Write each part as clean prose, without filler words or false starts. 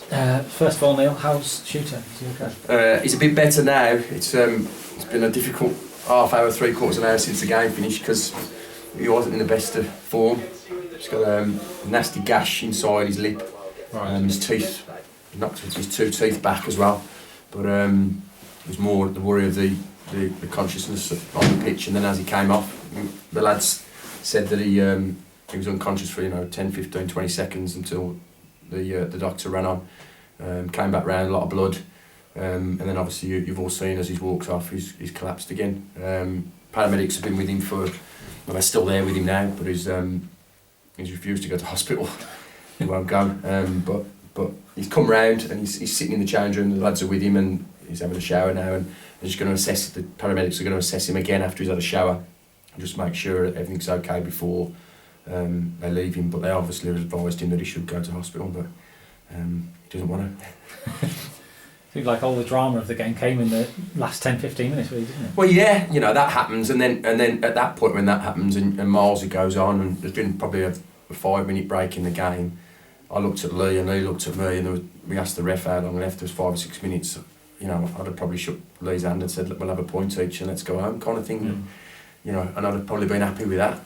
First of all, Neil, how's Shooter? Is he okay? He's a bit better now. It's been a difficult half hour, 3/4 an hour since the game finished because he wasn't in the best of form. He's got a nasty gash inside his lip. Right. His teeth, knocked his 2 teeth back as well. But it was more the worry of the consciousness on the pitch, and then as he came off, the lads said that he was unconscious for 10, 15, 20 seconds until the doctor ran on. Came back round, a lot of blood, and then obviously you've all seen as he's walked off, he's collapsed again. Paramedics have been with him well, they're still there with him now, but he's refused to go to hospital. He won't go. But he's come round and he's sitting in the change room. The lads are with him and he's having a shower now, and they're just going to assess. The paramedics are going to assess him again after he's had a shower and just make sure everything's okay before they leave him. But they obviously have advised him that he should go to hospital, but he doesn't want to. I think like all the drama of the game came in the last 10-15 minutes, really, didn't it? Well, yeah, that happens, and then at that point when that happens, and miles it goes on, and there's been probably a 5-minute break in the game. I looked at Lee and Lee looked at me, and we asked the ref how long left. There was 5 or 6 minutes. I'd have probably shook Lee's hand and said, "Look, we'll have a point each and let's go home," kind of thing. And I'd have probably been happy with that.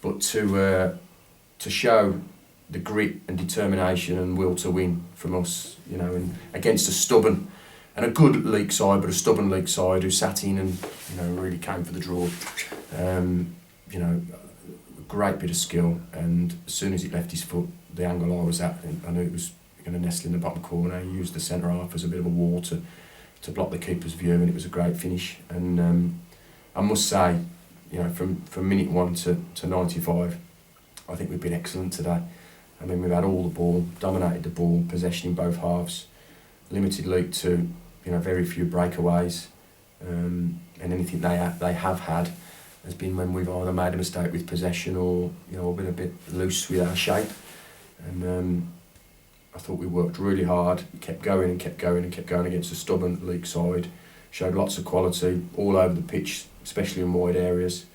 But to show the grit and determination and will to win from us, and against a stubborn and a good Leek side, but a stubborn Leek side who sat in and really came for the draw. Great bit of skill, and as soon as it left his foot, the angle I was at, I knew it was going to nestle in the bottom corner. He used the centre half as a bit of a wall to block the keeper's view, and it was a great finish. And I must say, from minute 1 to 95, I think we've been excellent today. I mean, we've had all the ball, dominated the ball, possession in both halves, limited Leek to very few breakaways, and anything they have had has been when we've either made a mistake with possession or been a bit loose with our shape. And I thought we worked really hard, kept going against a stubborn Leek side, showed lots of quality all over the pitch, especially in wide areas,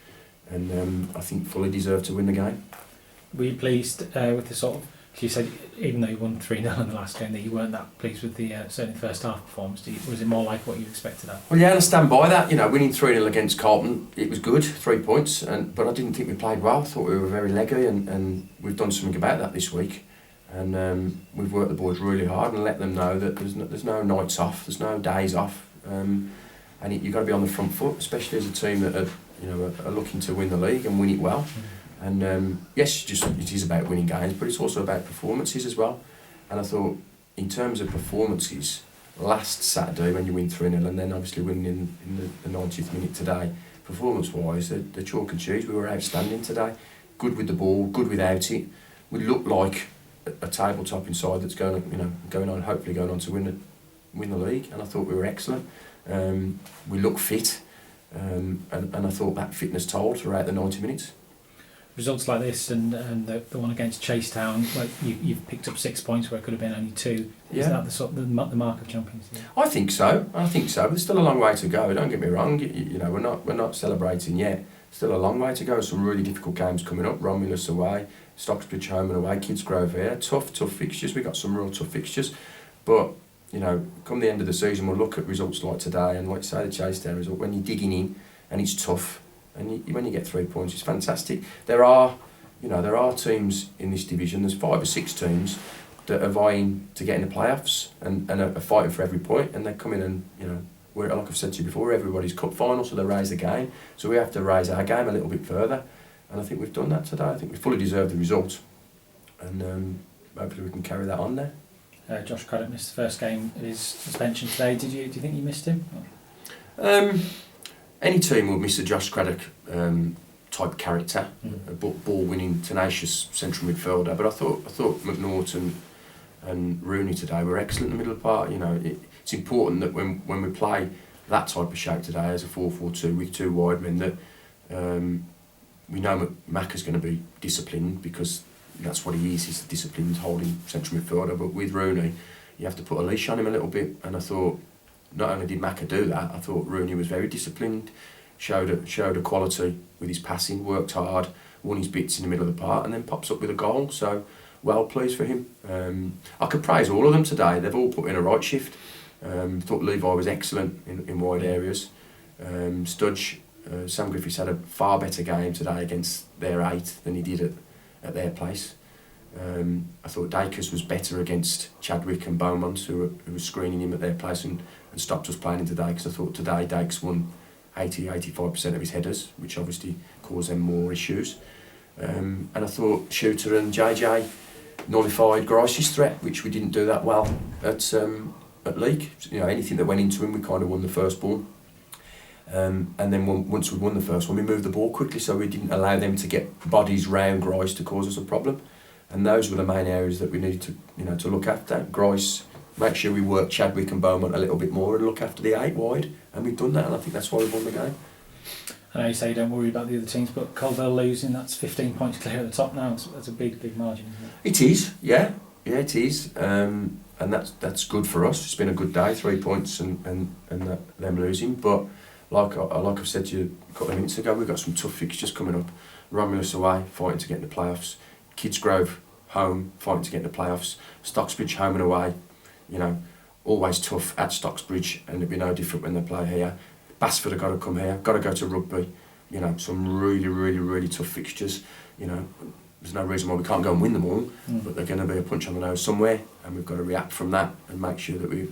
and I think fully deserved to win the game. Were you pleased with the sort of, you said even though you won 3-0 in the last game, that you weren't that pleased with the certainly the first half performance? Was it more like what you expected? Well, yeah, and I stand by that. Winning 3-0 against Carlton, it was good, 3 points, but I didn't think we played well. I thought we were very leggy, and we've done something about that this week. And we've worked the boys really hard and let them know that there's no nights off, there's no days off, and you've got to be on the front foot, especially as a team that are looking to win the league and win it well. And yes, it is about winning games, but it's also about performances as well. And I thought, in terms of performances, last Saturday when you win 3-0 and then obviously winning in the 90th minute today, performance-wise, the chalk and cheese, we were outstanding today. Good with the ball, good without it. We looked like a tabletop inside that's hopefully going on to win the league. And I thought we were excellent. We looked fit, and I thought that fitness told throughout the 90 minutes. Results like this and the one against Chasetown, you've picked up 6 points where it could have been only 2. Is that the mark of champions? Yeah? I think so. But there's still a long way to go. Don't get me wrong. We're not celebrating yet. Still a long way to go. Some really difficult games coming up. Romulus away, Stocksbridge home and away, Kidsgrove here. Tough fixtures. We've got some real tough fixtures. But come the end of the season, we'll look at results like today and like say the Chasetown result. When you're digging in and it's tough. And when you get 3 points, it's fantastic. There are teams in this division. There's 5 or 6 teams that are vying to get in the playoffs and are fighting for every point. And they come in and we're, like I've said to you before, we're everybody's cup final, so they raise the game. So we have to raise our game a little bit further. And I think we've done that today. I think we fully deserve the result, and hopefully we can carry that on there. Josh Craddock missed the first game of his suspension today. Do you think you missed him? Any team would miss a Josh Craddock type character, a ball-winning, tenacious central midfielder. But I thought McNaughton and Rooney today were excellent in the middle of the park. It's important that when we play that type of shape today as a 4-4-2 with 2 wide men, that we know Macca's going to be disciplined because that's what he is. He's a disciplined holding central midfielder. But with Rooney, you have to put a leash on him a little bit. And I thought, not only did Macca do that, I thought Rooney was very disciplined, showed a quality with his passing, worked hard, won his bits in the middle of the park, and then pops up with a goal. So well pleased for him. I could praise all of them today. They've all put in a right shift. Thought Levi was excellent in wide areas. Studge, Sam Griffiths had a far better game today against their 8 than he did at their place. I thought Dacres was better against Chadwick and Beaumont, who were screening him at their place and stopped us playing into Dacres. I thought today Dacres won 80-85% of his headers, which obviously caused them more issues. And I thought Shooter and JJ nullified Grice's threat, which we didn't do that well at Leek. You know, anything that went into him, we kind of won the first ball. And then once we won the first one, we moved the ball quickly, so we didn't allow them to get bodies round Grice to cause us a problem. And those were the main areas that we needed to look after. Grice, make sure we work Chadwick and Beaumont a little bit more and look after the 8 wide, and we've done that, and I think that's why we won the game. I know you say you don't worry about the other teams, but Colville losing, that's 15 points clear at the top now. That's a big margin, isn't it? It is, yeah, it is, and that's good for us. It's been a good day, 3 points and them losing, but like I've said to you a couple of minutes ago, we've got some tough fixtures coming up. Romulus away, fighting to get in the playoffs. Kidsgrove home, fighting to get in the playoffs. Stocksbridge home and away, always tough at Stocksbridge, and it'd be no different when they play here. Basford have got to come here, got to go to rugby. Some really tough fixtures. There's no reason why we can't go and win them all, but they're going to be a punch on the nose somewhere, and we've got to react from that and make sure that we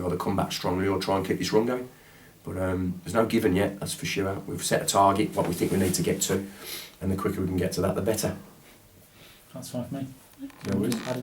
either come back strongly or try and keep this run going. But there's no given yet, that's for sure. We've set a target, what we think we need to get to, and the quicker we can get to that, the better. That's fine for me. No worries.